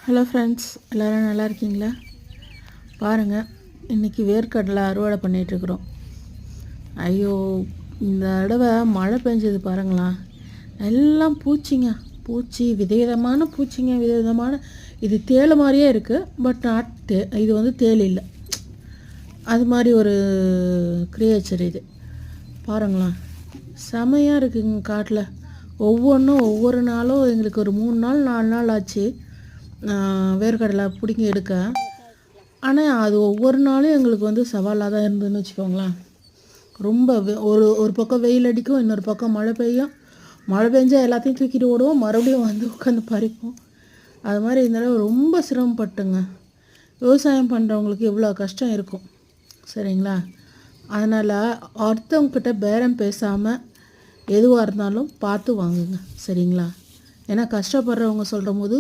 Hello friends, எல்லோரும் நல்லா இருக்கீங்களா? பாருங்கள், இன்றைக்கி வேர்க்கடலை அறுவடை பண்ணிகிட்ருக்குறோம். ஐயோ, இந்த தடவை மழை பெஞ்சது பாருங்களா, எல்லாம் பூச்சிங்க. பூச்சி விதவிதமான பூச்சிங்க, விதவிதமான. இது தேள் மாதிரியே இருக்குது, பட் நாட் இது வந்து தேள் இல்லை. அது மாதிரி ஒரு கிரியேச்சர் இது. பாருங்களா, செமையாக இருக்குங்க காட்டில். ஒவ்வொன்றும் ஒவ்வொரு நாளும் எங்களுக்கு ஒரு 3 நாள் 4 நாள் ஆச்சு வேர்க்கடலை பிடிங்கி எடுக்க. ஆனால் அது ஒவ்வொரு நாளும் எங்களுக்கு வந்து சவாலாக தான் இருந்ததுன்னு வச்சுக்கோங்களேன். ரொம்ப ஒரு பக்கம் வெயில் அடிக்கும், இன்னொரு பக்கம் மழை பெய்யும். மழை பெஞ்சால் எல்லாத்தையும் தூக்கிட்டு ஓடுவோம், மறுபடியும் வந்து உட்காந்து பறிப்போம். அது மாதிரி இந்த தடவை ரொம்ப சிரமப்பட்டுங்க. விவசாயம் பண்ணுறவங்களுக்கு எவ்வளோ கஷ்டம் இருக்கும் சரிங்களா. அதனால் அடுத்தவங்கக்கிட்ட பேரம் பேசாமல் எதுவாக இருந்தாலும் பார்த்து வாங்குங்க சரிங்களா. ஏன்னா கஷ்டப்படுறவங்க சொல்கிற போது